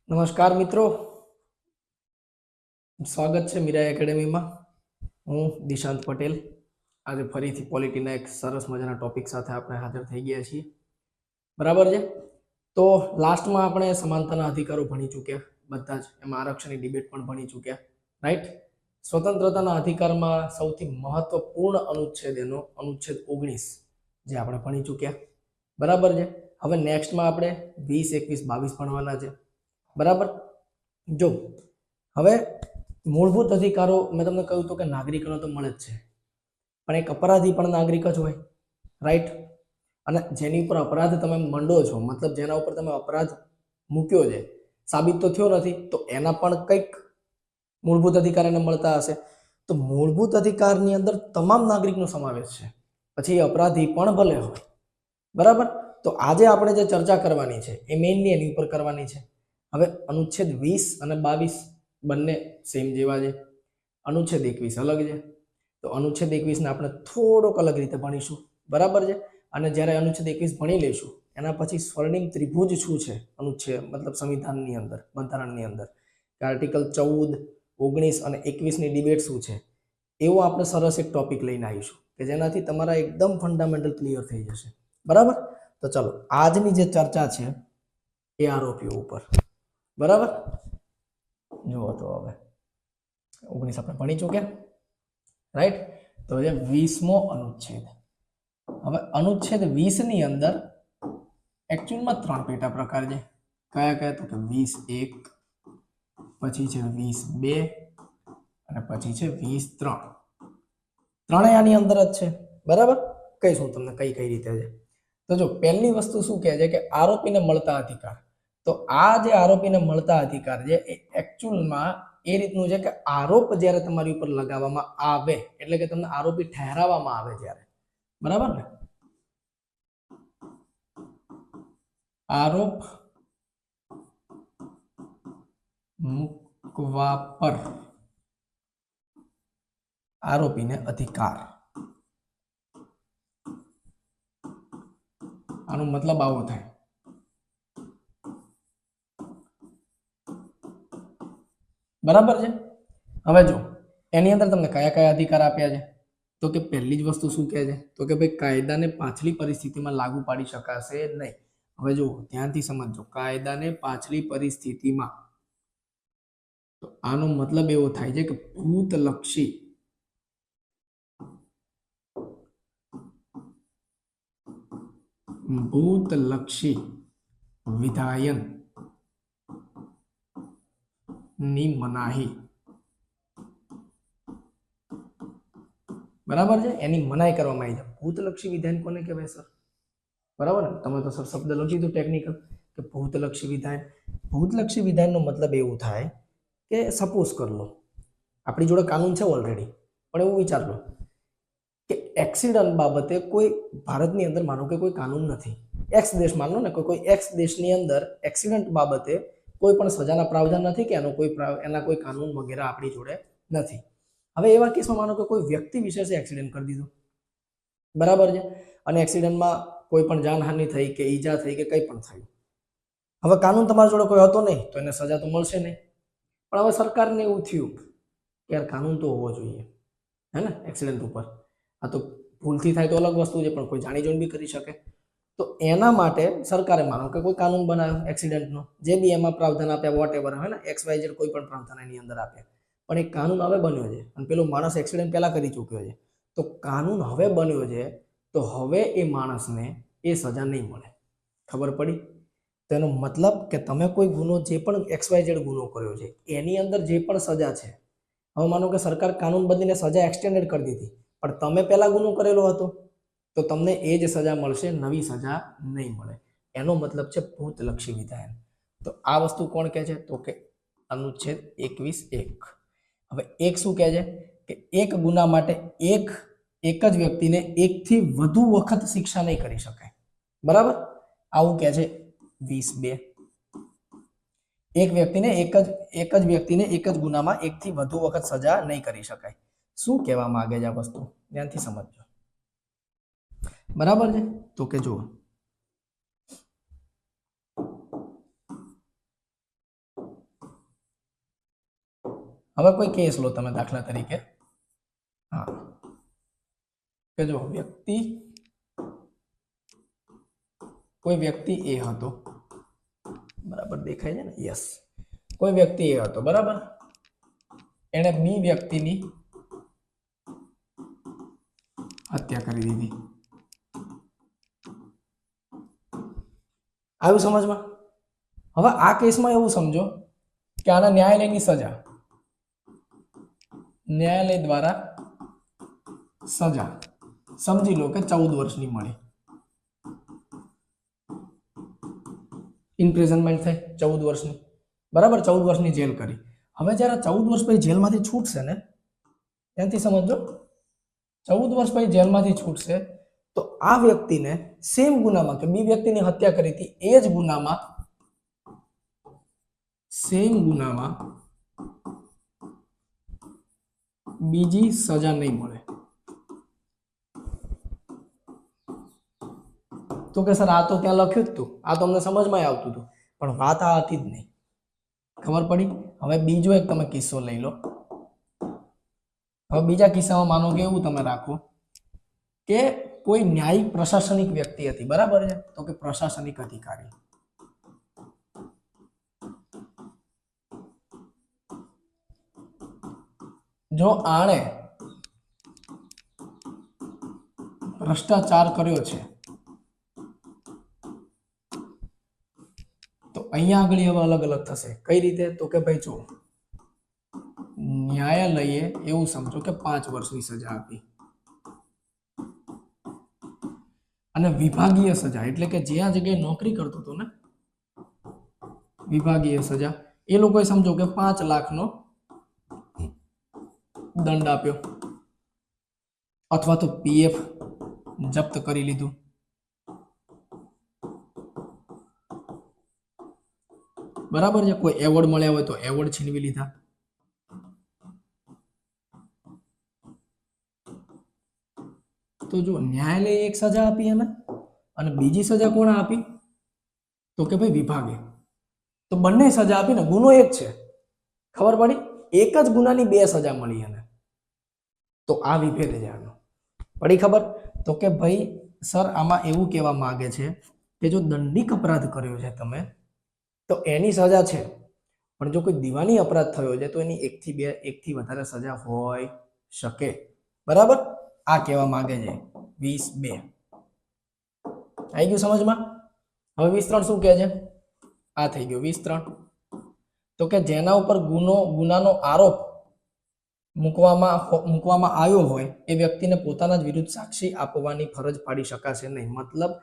નમસ્કાર મિત્રો, સ્વાગત છે મીરા એકેડેમીમાં. હું દિશાંત પટેલ. આજે ફરીથી પોલિટીના એક સરસ મજાના ટોપિક સાથે આપણે હાજર થઈ ગયા છીએ. બરાબર છે. તો લાસ્ટમાં આપણે સમાનતાના અધિકારો ભણી ચૂક્યા બધા જ, એમાં આરક્ષણની ડિબેટ પણ ભણી ચૂક્યા, રાઈટ. સ્વતંત્રતાના અધિકારમાં સૌથી મહત્વપૂર્ણ અનુચ્છેદ એનો અનુચ્છેદ 19 જે આપણે ભણી ચૂક્યા. બરાબર છે. હવે નેક્સ્ટમાં આપણે 20, 21, 22 ભણવાના છે. બરાબર. જો હવે મૂળભૂત અધિકારો મેં તમને કહ્યું હતું કે નાગરિકોને તો મળે જ છે, પણ એક અપરાધી પણ નાગરિક જ હોય, રાઈટ. અને જેની ઉપર અપરાધ તમે મંડો છો, મતલબ જેના ઉપર તમે અપરાધ મૂક્યો છે, સાબિત તો થયો નથી, તો એના પણ કંઈક મૂળભૂત અધિકાર એને મળતા હશે. તો મૂળભૂત અધિકારની અંદર તમામ નાગરિકનો સમાવેશ છે, પછી અપરાધી પણ ભલે હોય. બરાબર. તો આજે આપણે જે ચર્ચા કરવાની છે એ મેઇનલી એની ઉપર કરવાની છે. હવે અનુચ્છેદ 20 અને 22 બંને સેમ જેવા છે. અનુચ્છેદ 21 અલગ છે. તો અનુચ્છેદ 21 ને આપણે થોડોક અલગ રીતે ભણીશું. બરાબર છે. અને જ્યારે અનુચ્છેદ 21 ભણી લઈશું એના પછી સ્વર્ણિમ ત્રિભુજ શું છે અનુચ્છેદ મતલબ સંવિધાનની અંદર, બંધારણની અંદર, કે આર્ટિકલ 14, 19 અને 21 ની ડિબેટ શું છે, એવો આપણે સરસ એક ટોપિક લઈને આવીશું કે જેનાથી તમારા એકદમ ફંડામેન્ટલ ક્લિયર થઈ જશે. બરાબર. તો ચલો આજની જે ચર્ચા છે એ આરોપીઓ ઉપર. બરાબર. જુઓ તો હવે 19 આપણે ભણી ચૂક્યા, રાઈટ. તો એ 20મો અનુચ્છેદ. હવે અનુચ્છેદ 20 ની અંદર એકચ્યુઅલમાં 3 પેટા પ્રકાર છે. કયા કયા? તો કે 20(1), પછી છે 20(2) અને પછી છે 20(3). ત્રણેય આની અંદર જ છે. બરાબર. કહીશું તમને કઈ કઈ રીતે છે. તો જો પહેલી વસ્તુ શું કહે છે કે આરોપીને મળતા અધિકાર. તો આ જે આરોપીને મળતા અધિકાર છે એ એકચ્યુઅલમાં એ રીતનું છે કે આરોપ જ્યારે તમારી ઉપર લગાવવામાં આવે, એટલે કે તમને આરોપી ઠેરાવવામાં આવે જ્યારે, બરાબર ને, આરોપ મૂકવા પર આરોપીને અધિકાર. આનો મતલબ આવો થાય. બરાબર છે. હવે જો એની અંદર તમને કયા કયા અધિકાર આપ્યા છે, તો કે પહેલી જ વસ્તુ શું કહે છે, તો કે ભાઈ કાયદાને પાછલી પરિસ્થિતિમાં લાગુ પાડી શકાશે નહીં. હવે જો ધ્યાનથી સમજો, કાયદાને પાછલી પરિસ્થિતિમાં, તો આનો મતલબ એવો થાય છે કે ભૂતલક્ષી વિધાયન ની મનાહી. બરાબર છે. એની મનાઈ કરવામાં આવી છે. ભૂતલક્ષી વિધાન કોને કહેવાય સર? બરાબર ને, તમે તો સર શબ્દ લખી દો ટેકનિકલ કે ભૂતલક્ષી વિધાન. ભૂતલક્ષી વિધાનનો મતલબ એવું થાય કે સપોઝ કર લો આપણી જોડે કાનૂન છે ઓલરેડી, પણ એવું વિચાર લો કે એક્સિડન્ટ બાબતે કોઈ ભારતની અંદર માનો કે કોઈ કાનૂન નથી, એક્સ દેશ માનો ને, કોઈ એક્સ દેશની અંદર એક્સિડન્ટ બાબતે કોઈ પણ સજાના પ્રાવધાન નથી કે એના કોઈ કાનૂન વગેરે આપણી જોડે નથી. હવે એવા કેસમાં માનો કે કોઈ વ્યક્તિ વિશેષે એક્સિડન્ટ કરી દીધો, બરાબર છે, અને એક્સિડન્ટમાં કોઈ પણ જાનહાનિ થઈ કે ઈજા થઈ કે કંઈ પણ થયું. હવે કાનૂન તમારી જોડે કોઈ હતો નહીં તો એને સજા તો મળશે નહીં. પણ હવે સરકારને એવું થયું કે યાર કાનૂન તો હોવો જોઈએ, હે ને, એક્સિડન્ટ ઉપર. આ તો ભૂલથી થાય તો અલગ વસ્તુ છે, પણ કોઈ જાણી જોઈને બી કરી શકે. તો એના માટે સરકારે માનો કે કોઈ કાનૂન બનાવ્યો એક્સિડન્ટનો, જે બી એમાં પ્રાવધાન આપ્યા વોટ એવર, હે ને, XYZ કોઈ પણ પ્રાવધાન એની અંદર આપ્યા. પણ એક કાનૂન હવે બન્યો છે અને પેલો માણસ એક્સિડન્ટ પહેલા કરી ચૂક્યો છે. તો કાનૂન હવે બન્યો છે તો હવે એ માણસને એ સજા નહીં મળે. ખબર પડી? તેનો મતલબ કે તમે કોઈ ગુનો જે પણ XYZ ગુનો કર્યો છે એની અંદર જે પણ સજા છે, હવે માનો કે સરકાર કાનૂન બદલીને સજા એક્સટેન્ડેડ કરી દીધી, પણ તમે પહેલા ગુનો કરેલો હતો તો તમને એ જ સજા મળશે, નવી સજા નહીં મળે. એનો મતલબ છે ભૂતલક્ષી વિધાન. તો આ વસ્તુ કોણ કહે છે? તો કે અનુચ્છેદ 21(1). હવે એક શું કહે છે કે એક ગુના માટે એક જ વ્યક્તિને એકથી વધુ વખત શિક્ષા નહીં કરી શકાય. બરાબર. આવું કહે છે 20(2). એક વ્યક્તિને એક જ વ્યક્તિને એક જ ગુનામાં એકથી વધુ વખત સજા નહીં કરી શકાય. શું કહેવા માંગે છે આ વસ્તુ? ધ્યાનથી સમજજો. બરાબર છે. તો કે જુઓ, હવે કોઈ કેસ લો તમે દાખલા તરીકે, હા, કે જો કોઈ વ્યક્તિ એ હતો, બરાબર દેખાય છે ને? યસ, કોઈ વ્યક્તિ એ હતો, બરાબર, એને બી વ્યક્તિની હત્યા કરી દીધી. આવ્યું સમજમાં? હવે આ કેસમાં એવું સમજો કે આના ન્યાયાલયની સજા, ન્યાયાલય દ્વારા સજા સમજી લો કે 14 વર્ષની મળી, ઇમ્પ્રિઝનમેન્ટ થઈ 14 વર્ષની, બરાબર, 14 વર્ષની જેલ કરી. હવે જ્યારે 14 વર્ષ પછી જેલમાંથી છૂટશે ને, ત્યાંથી સમજો, 14 વર્ષ પછી જેલમાંથી છૂટશે તો આ વ્યક્તિને સેમ ગુનામાં કે બી વ્યક્તિની હત્યા કરી હતી એ જ ગુનામાં, સેમ ગુનામાં બીજી સજા નહીં મળે. તો કે સર આ તો ત્યાં લખ્યું જ હતું, આ તો અમને સમજમાં આવતું હતું, પણ વાત આ હતી જ નહીં. ખબર પડી? હવે બીજો એક તમે કિસ્સો લઈ લો. હવે બીજા કિસ્સામાં માનો કે એવું તમે રાખો કે કોઈ ન્યાયિક પ્રશાસનિક વ્યક્તિ હતી, બરાબર છે? તો કે પ્રશાસનિક અધિકારી, જો આણે ભ્રષ્ટાચાર કર્યો છે તો અહીંયા આગળ હવે અલગ અલગ થશે. કઈ રીતે? તો કે ભાઈ જો ન્યાયાલયે એવું સમજો કે 5 વર્ષની સજા આપી અને વિભાગીય સજા એટલે કે જ્યાં જગ્યાએ નોકરી કરતો હતો ને, વિભાગીય સજા, એ લોકોએ સમજો કે 5 લાખનો દંડ આપ્યો અથવા તો પીએફ જપ્ત કરી લીધું. બરાબર છે? કોઈ એવોર્ડ મળ્યા હોય તો એવોર્ડ છીનવી લીધા. તો જો ન્યાયાલયે એક સજા આપી એને અને બીજી સજા કોણે આપી? તો કે ભાઈ વિભાગે. તો બંને સજા આપી ને, ગુનો એક છે. ખબર પડી? એક જ ગુનાની 2 સજા મળી એને. તો આ વિભેદ છે આનો. પડી ખબર? તો કે ભાઈ સર આમાં એવું કહેવા માંગે છે કે જો દંડિક અપરાધ કર્યો છે તમે તો એની સજા છે, પણ જો કોઈ દીવાની અપરાધ થયો છે તો એની 1 થી 2 1 થી વધારે સજા હોઈ શકે. બરાબર? આ કહેવા માંગે છે 20(2). આવી ગયું સમજમાં? હવે 20(3) શું કહે છે? આ થઈ ગયો 20(3). તો કે જેના ઉપર ગુનાનો આરોપ મૂકવામાં આવ્યો હોય એ વ્યક્તિને પોતાના જ વિરુદ્ધ સાક્ષી આપવાની ફરજ પાડી શકાશે નહીં. મતલબ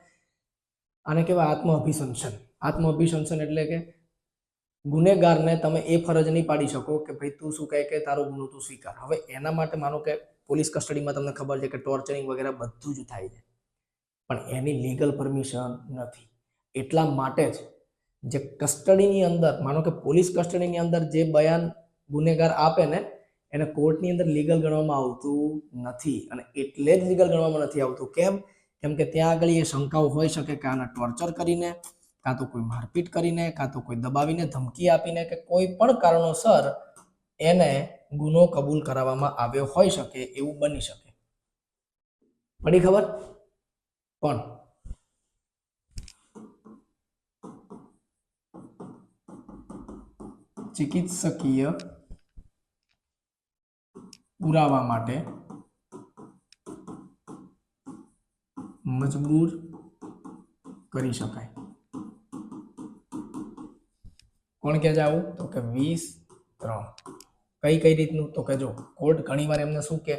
આને કહેવાય આત્મઅભિશંસન. આત્મઅભિશંસન એટલે કે ગુનેગારને તમે એ ફરજ નહીં પાડી શકો કે ભાઈ તું શું કહે કે તારો ગુનો તું સ્વીકાર. હવે એના માટે માનો કે પોલીસ કસ્ટડીમાં તમને ખબર છે કે ટોર્ચરિંગ વગેરે બધું જ થાય છે, પણ એની લીગલ પરમિશન નથી. એટલા માટે જ જે કસ્ટડીની અંદર, માનો કે પોલીસ કસ્ટડીની અંદર જે બયાન ગુનેગાર આપે ને એને કોર્ટની અંદર લીગલ ગણવામાં આવતું નથી. અને એટલે જ લીગલ ગણવામાં નથી આવતું. કેમ? કેમ કે ત્યાં આગળ એ શંકાઓ હોઈ શકે કે આને ટોર્ચર કરીને, કાં તો કોઈ મારપીટ કરીને, કાં તો કોઈ દબાવીને, ધમકી આપીને કે કોઈ પણ કારણોસર એને ગુનો કબૂલ કરાવવામાં આવ્યો હોઈ શકે, એવું બની શકે. પડી ખબર? પણ ચિકિત્સકીય પુરાવા માટે મજબૂર કરી શકાય. કોણ કહે છે આવું? તો કે 20(3). કઈ રીતનું? તો કે જો કોર્ટ ઘણીવાર એમને શું કે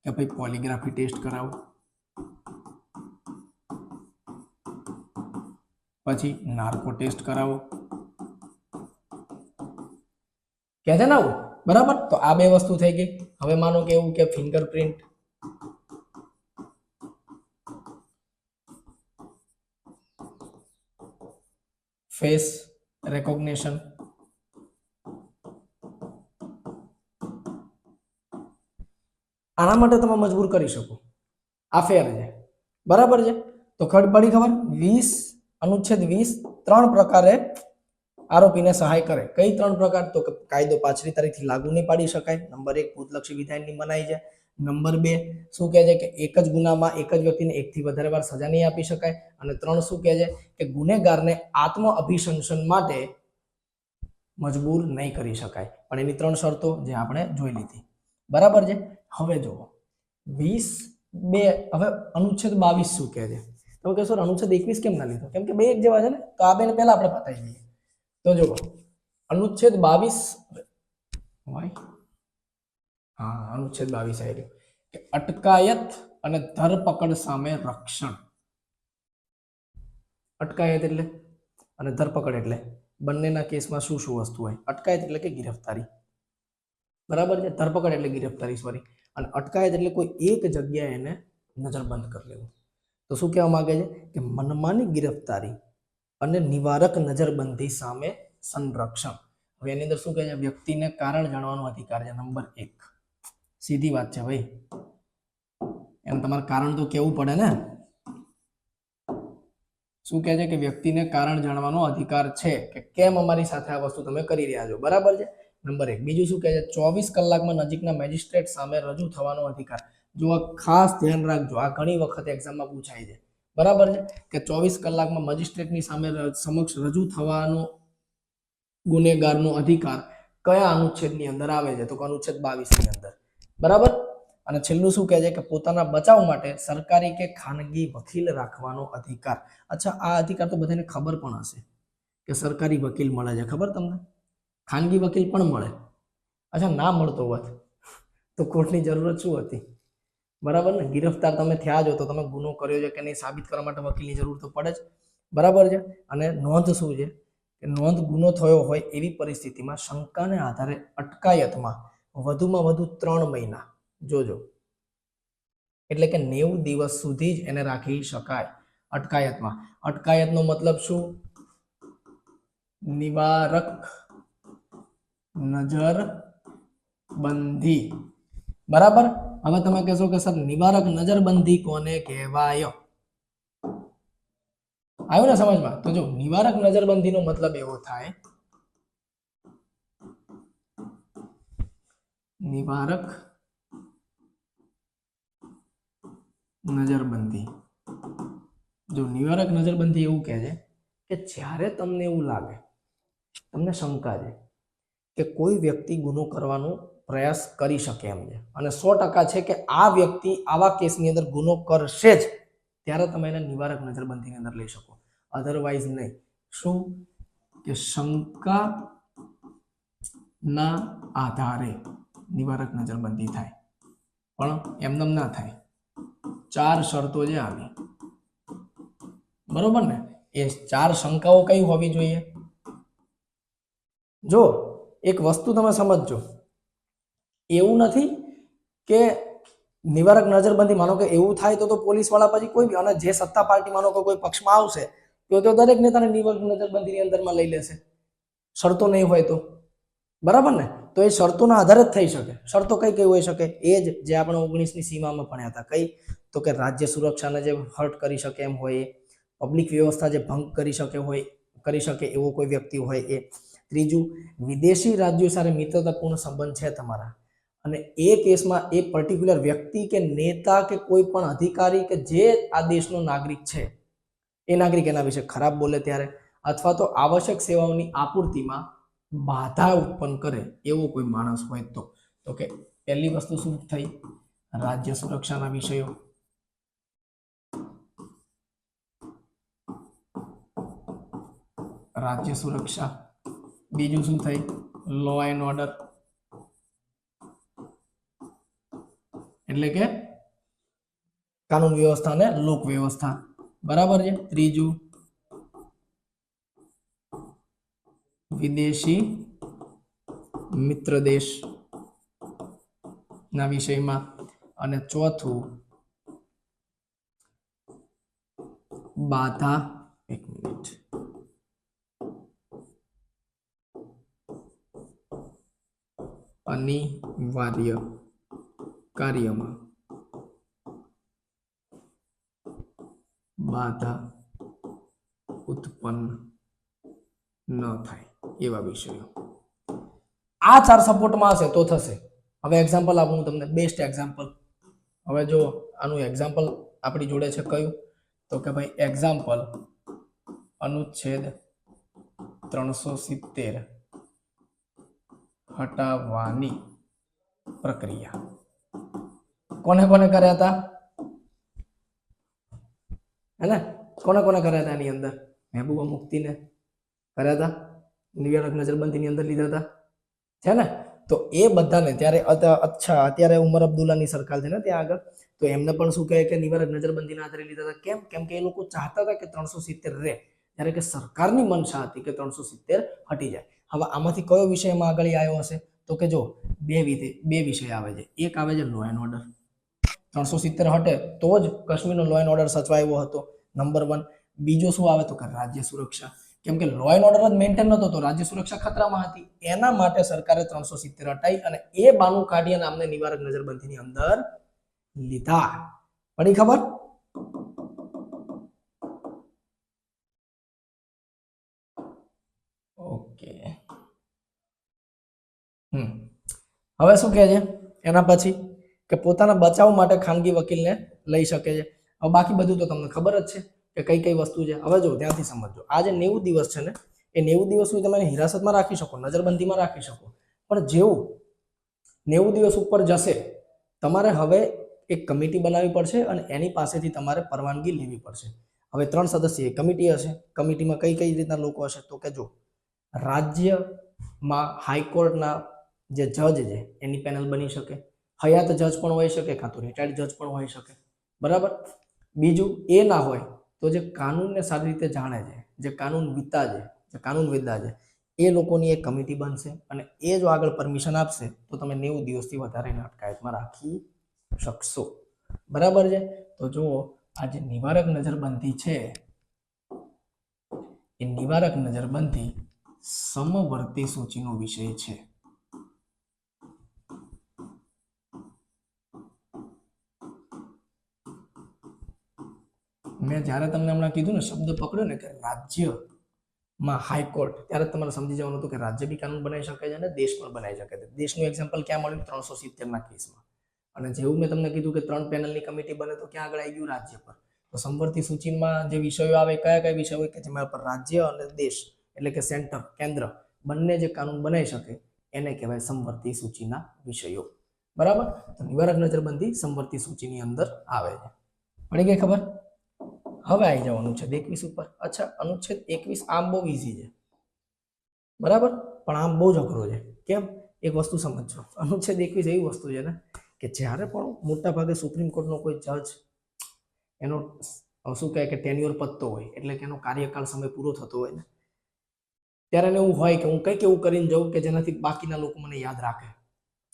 ભાઈ પોલીગ્રાફી ટેસ્ટ કરાવો, પછી નાર્કો ટેસ્ટ કરાવો, કહે છે ને આવું, બરાબર? તો આ 2 વસ્તુ થઈ ગઈ. હવે માનો કે એવું કે ફિંગરપ્રિન્ટ, ફેસ રેકોગ્નિશન, આના માટે તમે મજબૂર કરી શકો. આ ફેર છે, બરાબર છે? તો પડી ખબર? 20 અનુચ્છેદ 20 3 પ્રકારે આરોપીને સહાય કરે. કઈ 3 પ્રકાર? તો કે કાયદો પાછલી તારીખથી લાગુ નહીં પાડી શકાય. નંબર 1 ભૂતલક્ષી વિધાનની મનાઈ છે. નંબર 2 શું કહે છે કે એક જ ગુનામાં એક જ વ્યક્તિને એકથી વધારે વાર સજા નહીં આપી શકાય. અને 3 શું કહે છે કે ગુનેગારને આત્મ અભિશંસન માટે મજબૂર નહીં કરી શકાય. પણ એની 3 શરતો જે આપણે જોઈ લીધી. બરાબર છે. હવે જુઓ 20(2) હવે અનુચ્છેદ 22 શું કહે છે? તમે કહેશો અનુચ્છેદ 21 કેમ ના લીધો? કેમ કે બે એક જેવા છે ને, તો આ બેને પહેલા આપણે પતાવી દઈએ. તો જુઓ અનુચ્છેદ 22 હા અનુચ્છેદ 22 આવી રહ્યો કે અટકાયત અને ધરપકડ સામે રક્ષણ. અટકાયત એટલે અને ધરપકડ એટલે બંનેના કેસમાં શું શું વસ્તુ હોય? અટકાયત એટલે કે ગિરફતારી, બરાબર છે. ધરપકડ એટલે ગિરફતારી સોરી. અને અટકાયત એટલે કોઈ એક જગ્યાએ એને નજરબંધ કરી લેવું. તો શું કહેવા માંગે છે કે મનમાની ગિરફતારી અને નિવારક નજરબંધી સામે સંરક્ષણ. હવે એની અંદર શું કહે છે? વ્યક્તિને કારણ જાણવાનો અધિકાર છે. નંબર 1 સીધી વાત છે ભાઈ, એમ તમારે કારણ તો કેવું પડે ને. શું કહે છે કે વ્યક્તિને કારણ જાણવાનો અધિકાર છે કે કેમ અમારી સાથે આ વસ્તુ તમે કરી રહ્યા છો, બરાબર છે. નંબર 1. બીજું શું કહે છે? 24 કલાકમાં નજીકના મેજિસ્ટ્રેટ સામે રજૂ થવાનો અધિકાર. જો ખાસ ધ્યાન રાખજો, આ ઘણી વખત એક્ઝામમાં પૂછાય છે, બરાબર છે કે 24 કલાકમાં મેજિસ્ટ્રેટની સામે સમક્ષ રજૂ થવાનો ગુનેગારનો અધિકાર કયા અનુચ્છેદની અંદર આવે છે? તો અનુચ્છેદ 22 ની અંદર, બરાબર. અને છેલ્લું શું કહે છે કે પોતાના બચાવ માટે સરકારી કે ખાનગી વકીલ રાખવાનો અધિકાર. અચ્છા, આ અધિકાર તો બધાને ખબર પણ હશે કે સરકારી વકીલ મળે છે, ખબર તમને? ખાનગી વકીલ પણ મળે. અચ્છા, ના મળતો હોત તો કોર્ટની જરૂરત શું હતી? બરાબર ને. ગિરફતાર તમે થયા છો તો તમે ગુનો કર્યો છે કે નહીં સાબિત કરવા માટે વકીલની જરૂર તો પડે જ, બરાબર છે. અને નોંધ શું છે કે નોંધ ગુનો થયો હોય એવી પરિસ્થિતિમાં શંકાને આધારે અટકાયતમાં વધુમાં વધુ 3 મહિના, જોજો, એટલે કે 90 દિવસ સુધી જ એને રાખી શકાય અટકાયતમાં. અટકાયતનો મતલબ શું? નિવારક નજરબંધી, બરાબર. હવે તમે કહેશો કે સર નિવારક નજરબંધી કોને કહેવાય? આવ્યું ને સમજમાં? તો જો નિવારક નજરબંધીનો મતલબ એવો થાય, નિવારક નજરબંધી, જો નિવારક નજરબંધી એવું કહે છે કે જ્યારે તમને એવું લાગે, તમને શંકા છે કે કોઈ વ્યક્તિ ગુનો કરવાનો પ્રયાસ કરી શકે એમ છે અને 100% છે કે આ વ્યક્તિ આવા કેસની અંદર ગુનો કરશે જ, ત્યારે તમે એને નિવારક નજરબંધીની અંદર લઈ શકો, અધરવાઇઝ નહીં. શું કે શંકા ના આધારે નિવારક નજરબંધી થાય, પણ એમનેમ ના થાય. 4 શરતો છે આવી, બરોબર ને. એ 4 શંકાઓ કઈ હોવી જોઈએ? જો એક વસ્તુ તમે સમજજો, એવું નથી કે નિવારક નજરબંધી માનો કે એવું થાય તો પોલીસ વાળા પછી કોઈ બી, અને જે સત્તા પાર્ટી માનો કે કોઈ પક્ષમાં આવશે તો દરેક નેતાને નિવારક નજરબંધીની અંદરમાં લઈ લેશે, શરતો નહીં હોય તો, બરાબર ને. તો એ શરતોના આધારે જ થઈ શકે. શરતો કઈ કઈ હોઈ શકે? એ જ જે આપણે 19ની સીમામાં ભણ્યા હતા. કઈ? તો કે રાજ્ય સુરક્ષાને જે હર્ટ કરી શકે એમ હોય, પબ્લિક વ્યવસ્થા જે ભંગ કરી શકે એવો કોઈ વ્યક્તિ હોય એ. ત્રીજું, વિદેશી રાજ્યો સાથે મિત્રતાપૂર્ણ સંબંધ છે તમારા, અને એ કેસમાં એ પર્ટિક્યુલર વ્યક્તિ કે નેતા કે કોઈ પણ અધિકારી કે જે આ દેશનો નાગરિક છે એ નાગરિક એના વિશે ખરાબ બોલે ત્યારે, અથવા તો આવશ્યક સેવાઓની આપૂર્તિમાં બાધા ઉત્પન્ન કરે એવો કોઈ માણસ હોય તો કે પહેલી વસ્તુ શું થઈ? રાજ્ય સુરક્ષાના વિષયો. રાજ્ય સુરક્ષા. બીજું શું થઈ? લો એન્ડ ઓર્ડર, એટલે કે કાનૂન વ્યવસ્થા અને લોક વ્યવસ્થા, બરાબર છે. ત્રીજું, વિદેશી મિત્ર દેશ ના વિષયમાં. અને ચોથું, બાધા, એક મિનિટ, અનિવાર્ય કાર્યમાં બાધા ઉત્પન્ન ન થાય. એવા વિષયો. આ 4 સપોર્ટમાં હશે તો થશે. હવે એક્ઝામ્પલ આપું હું તમને, બેસ્ટ એક્ઝામ્પલ. હવે જો આનું એક્ઝામ્પલ આપણી જોડે છે કયું, તો કે ભાઈ એક્ઝામ્પલ અનુચ્છેદ 370 હટાવવાની પ્રક્રિયા. કોને કોને કર્યા હતા, હે ને? કોને કોને કર્યા હતા એની અંદર? મહેબૂબા મુફ્તીને કર્યા હતા, નિવારક નજરબંધીની અંદર લીધા હતા, છે ને? તો એ બધાને ત્યારે અચ્છા અત્યારે ઉમર અબ્દુલ્લાની સરકાર છે ને ત્યાં આગળ, તો એમને પણ શું કહે કે નિવારક નજરબંધીના આધારે લીધા હતા. કેમ? કેમ કે એ લોકો ચાહતા હતા કે 370 રહે, જ્યારે કે સરકારની મનસા હતી કે 370 હટી જાય. હવે આમાંથી કયો વિષય એમાં આગળ આવ્યો હશે? તો કે જો બે વિષય આવે છે. એક આવે છે લો એન્ડ ઓર્ડર. 370 હટે તો જ કાશ્મીરનો લો એન્ડ ઓર્ડર સચવાયો હતો, નંબર 1. બીજો શું આવે તો કે રાજ્ય સુરક્ષા. કેમ કે લો એન્ડ ઓર્ડર જ મેન્ટેન નતો તો રાજ્ય સુરક્ષા ખતરામાં હતી. એના માટે સરકારે 370 હટાઈ અને એ બાનું કાઢી અને અમને નિવારક નજરબંધીની અંદર લીધા. પડી ખબર? ઓકે. હવે શું કહે છે એના પછી કે પોતાના બચાવ માટે ખાનગી વકીલને લઈ શકે છે. હવે બાકી બધું તો તમને ખબર જ છે કે કઈ કઈ વસ્તુ છે. હવે જો ધ્યાનથી સમજો, આ જે 90 દિવસ છે ને, એ 90 દિવસ સુધી તમે હિરાસતમાં રાખી શકો, નજરબંધીમાં રાખી શકો, પણ જેવું 90 દિવસ ઉપર જશે તમારે હવે એક કમિટી બનાવવી પડશે અને એની પાસેથી તમારે પરવાનગી લેવી પડશે. હવે 3 સદસ્ય કમિટી હશે. કમિટીમાં કઈ કઈ રીતના લોકો હશે તો કે જો રાજ્યમાં હાઈકોર્ટના જે જજ છે એની પેનલ બની શકે, હયાત જજ પણ હોઈ શકે, કાં તો રિટાયર્ડ જજ પણ હોઈ શકે, બરાબર? બીજું એ ના હોય તો જે કાનૂનને સારી રીતે જાણે છે, જે કાનૂનવિદતા છે, જે કાનૂનવેદા છે, એ લોકોની એક કમિટી બનશે અને એ જો આગળ પરમિશન આપશે તો તમે 90 દિવસથી વધારે અટકાયતમાં રાખી શકશો, બરાબર છે? તો જુઓ આ જે નિવારક નજરબંધી છે એ નિવારક નજરબંધી સમવર્તી સૂચિનો વિષય છે. મેં જ્યારે તમને હમણાં કીધું ને, શબ્દ પકડ્યો ને કે રાજ્યમાં હાઈકોર્ટ, ત્યારે તમારે સમજી જવાનું હતું કે રાજ્ય બી કાનૂન બનાવી શકે છે અને દેશ પણ બનાવી શકે છે. દેશનું એક્ઝામ્પલ ક્યાં મળ્યું? 370 કેસમાં. અને જેવું મેં તમને કીધું કે 3 પેનલની કમિટી બને તો ક્યાં આગળ આવી ગયું? રાજ્ય પર. તો સમવર્તી સૂચિમાં જે વિષયો આવે કયા કયા વિષયો હોય કે જેમાં પર રાજ્ય અને દેશ એટલે કે સેન્ટર, કેન્દ્ર બંને જે કાનૂન બનાવી શકે એને કહેવાય સમવર્તી સૂચિના વિષયો, બરાબર? તો નિવારક નજરબંધી સમવર્તી સૂચિની અંદર આવે છે. પડી ગઈ ખબર? હવે આવી જાવ અનુચ્છેદ 21 ઉપર. અચ્છા, અનુચ્છેદ 21 આમ બહુ ઈઝી છે, બરાબર? પણ આમ બહુ જ અઘરો છે. કેમ? એક વસ્તુ સમજો, અનુચ્છેદ 21 એવી વસ્તુ છે ને કે જ્યારે પણ મોટા ભાગે સુપ્રીમ કોર્ટનો કોઈ જજ એનો શું કહે કે ટેન્યુઅર પતતો હોય એટલે કે એનો કાર્યકાળ સમય પૂરો થતો હોય ને, ત્યારે એને એવું હોય કે હું કંઈક એવું કરીને જાઉં કે જેનાથી બાકીના લોકો મને યાદ રાખે.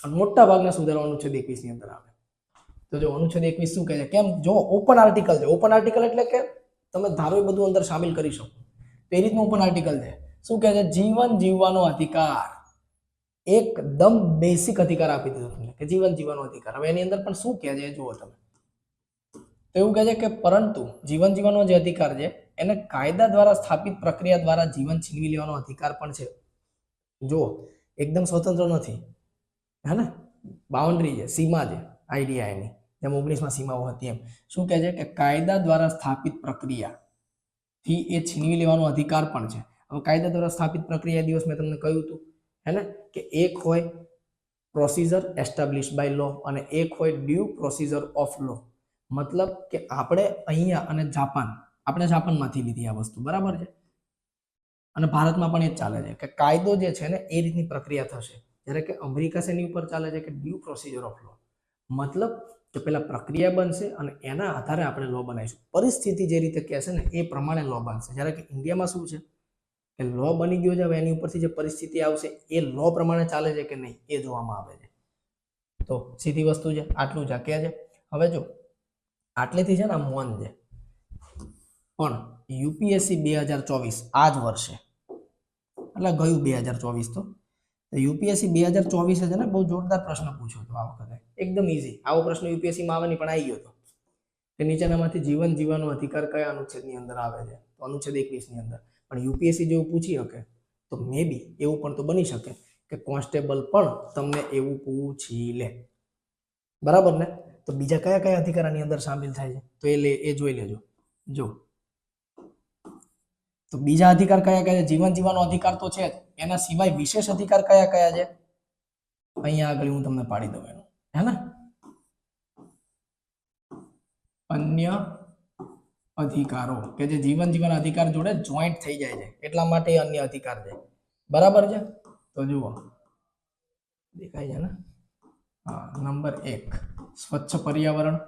અને મોટા ભાગના સુધારા અનુચ્છેદ 21 ની અંદર આવે. તો જો અનુચ્છેદ 21 શું કહે છે? કેમ? જો ઓપન આર્ટિકલ છે. ઓપન આર્ટિકલ એટલે કે તમે ધારો એ બધું અંદર સામેલ કરી શકો, તો એ રીતનું ઓપન આર્ટિકલ છે. શું કહે છે? જીવન જીવવાનો અધિકાર. એકદમ બેસિક અધિકાર આપી દીધો તમને કે જીવન જીવવાનો અધિકાર. હવે એની અંદર પણ શું કહે છે જુઓ તમે. તો એવું કહે છે કે પરંતુ જીવન જીવવાનો જે અધિકાર છે એને કાયદા દ્વારા સ્થાપિત પ્રક્રિયા દ્વારા જીવન છીનવી લેવાનો અધિકાર પણ છે. જો એકદમ સ્વતંત્ર નથી, હે ને? બાઉન્ડ્રી છે, સીમા છે, આઈડિયા એની જેમ 19માં સીમાઓ હતી એમ. શું કહે છે કે કાયદા દ્વારા સ્થાપિત પ્રક્રિયાથી એ છીનવી લેવાનો અધિકાર પણ છે. હવે કાયદા દ્વારા સ્થાપિત પ્રક્રિયા દિવસ મેં તમને કહ્યું હતું, હે ને, કે એક હોય પ્રોસિજર એસ્ટાબ્લિશ બાય લો અને એક હોય ડ્યુ પ્રોસિજર ઓફ લો. મતલબ કે આપણે અહીંયા અને આપણે જાપાનમાંથી લીધી આ વસ્તુ, બરાબર છે? અને ભારતમાં પણ એ જ ચાલે છે કે કાયદો જે છે ને એ રીતની પ્રક્રિયા થશે. જ્યારે કે અમેરિકા શેની ઉપર ચાલે છે કે ડ્યુ પ્રોસિજર ઓફ લો. મતલબ કે પેલા પ્રક્રિયા બનશે અને એના આધારે આપણે લો બનાવીશું. પરિસ્થિતિ જે રીતે કહેશે ને એ પ્રમાણે લો બનશે. જ્યારે કે ઇન્ડિયામાં શું છે કે લો બની ગયો છે, હવે એની ઉપરથી જે પરિસ્થિતિ આવશે એ લો પ્રમાણે ચાલે છે કે નહીં એ જોવામાં આવે છે. તો સીધી વસ્તુ છે, આટલું જ કહે છે. હવે જો આટલેથી છે ને મોન છે, પણ યુપીએસસી 2024 આ જ વર્ષે, એટલે ગયું 2024 તો યુપીએસસી 2024 છે ને બહુ જોરદાર પ્રશ્ન પૂછ્યો હતો આ વખતે, એકદમ ઈઝી. આવો પ્રશ્ન યુપીએસસીમાં આવે નહીં પણ આવી ગયો હતો કે નીચેનામાંથી જીવન જીવવાનો અધિકાર કયા અનુચ્છેદની અંદર આવે છે? તો અનુચ્છેદ 21 ની અંદર. પણ યુપીએસસી જેવું પૂછી શકે તો મે બી એવું પણ તો બની શકે કે કોન્સ્ટેબલ પણ તમને એવું પૂછી લે, બરાબર ને? તો બીજા કયા કયા અધિકાર આની અંદર સામેલ થાય છે તો એ જોઈ લેજો. જો તો બીજા અધિકાર કયા કયા છે? જીવન જીવવાનો અધિકાર તો છે જ, એના સિવાય વિશેષ અધિકાર કયા કયા છે અહીંયા આગળ હું તમને પાડી દઉં એનું, હે ને? અન્ય અધિકારો કે જે જીવન જીવન અધિકાર જોડે જોઈન્ટ થઈ જાય છે એટલા માટે અન્ય અધિકાર છે, બરાબર છે? તો જુઓ, દેખાય છે ને? હા, નંબર 1 સ્વચ્છ પર્યાવરણ,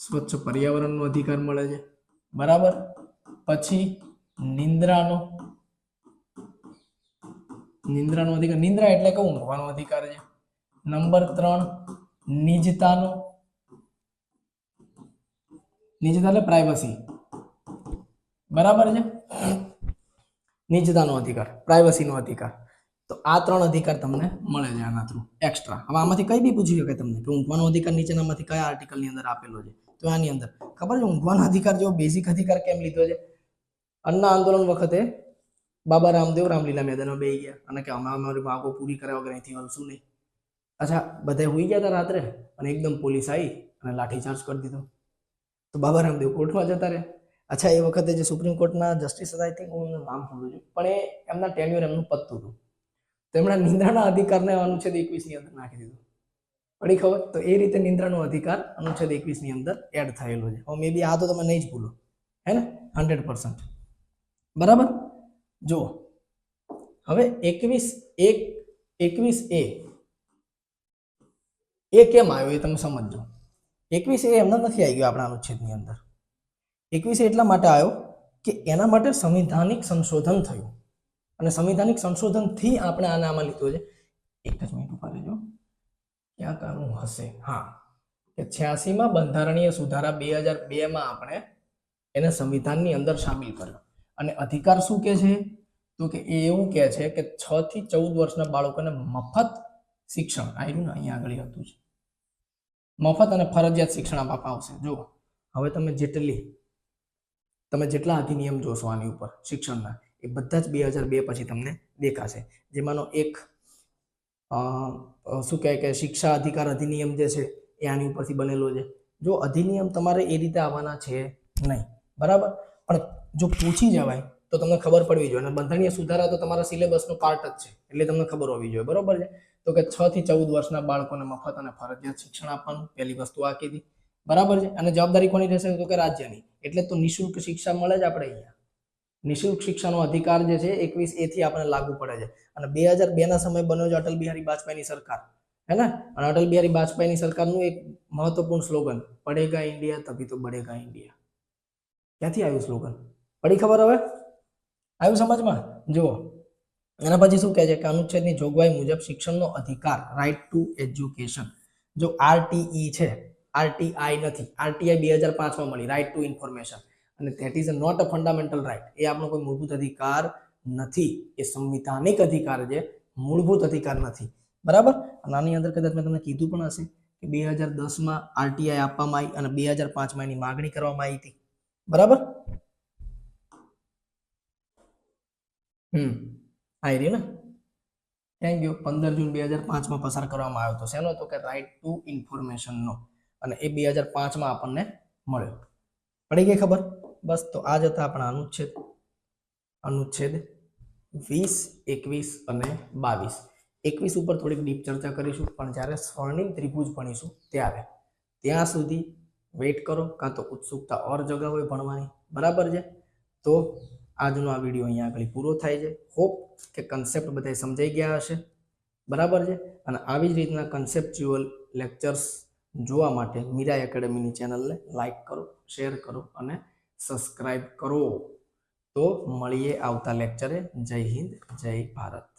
સ્વચ્છ પર્યાવરણનો અધિકાર મળે છે, બરાબર? પછી નિંદ્રાનો અધિકાર, નિંદ્રા એટલે કે ઊંઘવાનો અધિકાર છે. નંબર 3 નિજતાનો, નિજતા એટલે પ્રાઇવસી, બરાબર છે? નિજતાનો અધિકાર, પ્રાઇવસીનો અધિકાર. તો આ 3 અધિકાર તમને મળે છે આના થ્રુ એક્સ્ટ્રા. હવે આમાંથી કઈ બી પૂછી શકે તમને કે ઊંઘવાનો અધિકાર નીચેનામાંથી કયા આર્ટિકલની અંદર આપેલો છે? તો આની અંદર ખબર છે ઊંઘવાનો અધિકાર જેવો બેઝિક અધિકાર કેમ લીધો છે? અન્ના આંદોલન વખતે બાબા રામદેવ રામલીલા મેદાનમાં બેસી ગયા અને કે અમારી માગો પૂરી કર્યા વગર અહીંથી હલશું નહીં. અચ્છા, બધા હોઈ ગયા હતા રાત્રે અને એકદમ પોલીસ આવી અને લાઠીચાર્જ કરી દીધો. તો બાબા રામદેવ કોર્ટમાં જતા રહ્યા. અચ્છા, એ વખતે જે સુપ્રીમ કોર્ટના જસ્ટિસ હતા, આઈ થિંક હું નામ ભૂલું છું, પણ એ એમના ટેન્યુઅર એમનું પતતું હતું. તો એમણે નિંદ્રાના અધિકારને અનુચ્છેદ 21 ની અંદર નાખી દીધું. પડી ખબર? તો એ રીતે નિંદ્રાનો અધિકાર અનુચ્છેદ 21 ની અંદર એડ થયેલો છે. હવે મે બી આ તો તમે નહીં જ ભૂલો, હે ને? 100%, બરાબર? જો હવે 21A એ કેમ આવ્યો એ તમે સમજો. 21A એમને નથી આવી ગયો આપણા અનુચ્છેદની અંદર. 21A એટલા માટે આવ્યો કે એના માટે સંવિધાનિક સંશોધન થયું અને સંવિધાનિક સંશોધનથી આપણે આને આમાં લીધો છે. એક જ મિનિટ ઉભા રહેજો, ક્યાં કાનું હશે? હા, કે 86માં બંધારણીય સુધારા 2002માં આપણે એને સંવિધાનની અંદર સામેલ કર્યો. અને અધિકાર શું કે છે? તો કે એ એવું કહે છે કે 6 થી 14 વર્ષના બાળકોને મફત શિક્ષણ, આવ્યું ને અહીંયા આગળ હતું છે, મફત અને ફરજિયાત શિક્ષણ આપવામાં આવશે. જો હવે તમે જેટલા અધિનિયમ જોશો આની ઉપર શિક્ષણના, એ બધા જ 2002 પછી તમને દેખાશે. જેમાંનો એક શું કહે કે શિક્ષા અધિકાર અધિનિયમ જે છે એ આની ઉપરથી બનેલો છે. જો અધિનિયમ તમારે એ રીતે આવવાના છે નહીં, બરાબર? પણ જો પૂછી જવાય તો તમને ખબર પડવી જોઈએ. અને બંધારણીય સુધારા તો તમારા સિલેબસનો પાર્ટ જ છે એટલે તમને ખબર હોવી જોઈએ, બરોબર છે? તો કે 6 થી 14 વર્ષના બાળકોને મફત અને ફરજિયાત શિક્ષણ આપવાનું, પહેલી વસ્તુ આ કીધી, બરાબર છે? અને જવાબદારી કોની રહેશે? તો કે રાજ્યની. એટલે તો નિઃશુલ્ક શિક્ષા મળે જ આપણે અહીંયા. નિઃશુલ્ક શિક્ષાનો અધિકાર જે છે 21A થી આપણે લાગુ પડે છે. અને 2002ના સમય બન્યો છે અટલ બિહારી વાજપેયીની સરકાર, है ना? અને અટલ બિહારી વાજપેયીની સરકારનું એક મહત્વપૂર્ણ સ્લોગન, પડેગા ઇન્ડિયા તभी तो बढ़ेगा इंडिया. ક્યાંથી આવ્યું સ્લોગન? પડી ખબર? હવે આવ્યું સમજમાં? જુઓ એના પછી શું કહે છે કે અનુચ્છેદની જોગવાઈ મુજબ શિક્ષણનો અધિકાર, રાઇટ ટુ એજ્યુકેશન, જો આરટીઈ છે, આરટીઆઈ નથી. આરટીઆઈ 2005માં મળી, રાઇટ ટુ ઇન્ફોર્મેશન, અને that is not a fundamental right. એ આપણો કોઈ મૂળભૂત અધિકાર નથી, એ સંવિધાનિક અધિકાર છે, મૂળભૂત અધિકાર નથી, બરાબર? અને આની અંદર કદાચ મેં તમને કીધું પણ હશે કે 2010માં આરટીઆઈ આપવામાં આવી અને 2005માં એની માગણી કરવામાં આવી હતી, બરાબર? આવી રહ્યું ને? Thank you. 15 જૂન 2005માં પસાર કરવામાં આવ્યો હતો. શેનો? તો કે રાઇટ ટુ ઇન્ફોર્મેશનનો. અને એ 2005માં આપણને મળ્યો. પડી ગઈ ખબર? બસ, તો આ જ હતા આપણા અનુચ્છેદ 20, 21 અને 22. 21 ઉપર થોડીક ડીપ ચર્ચા કરીશું પણ જ્યારે સ્વર્ણિમ ત્રિભુજ ભણીશું ત્યારે. ત્યાં સુધી વેઇટ કરો, કાં તો ઉત્સુકતા ઓર જગાવો ભણવાની, બરાબર છે? તો આજનો આ વિડીયો અહીંયા આગળ પૂરો થાય છે. હોપ કે કન્સેપ્ટ બધા સમજાઈ ગયા હશે, બરાબર છે? અને આવી જ રીતના કન્સેપ્ચ્યુઅલ લેક્ચર્સ જોવા માટે મીરા એકેડમીની ચેનલને લાઈક કરો, શેર કરો અને સબસ્ક્રાઇબ કરો. તો મળીએ આવતા લેક્ચરે. જય હિન્દ, જય ભારત.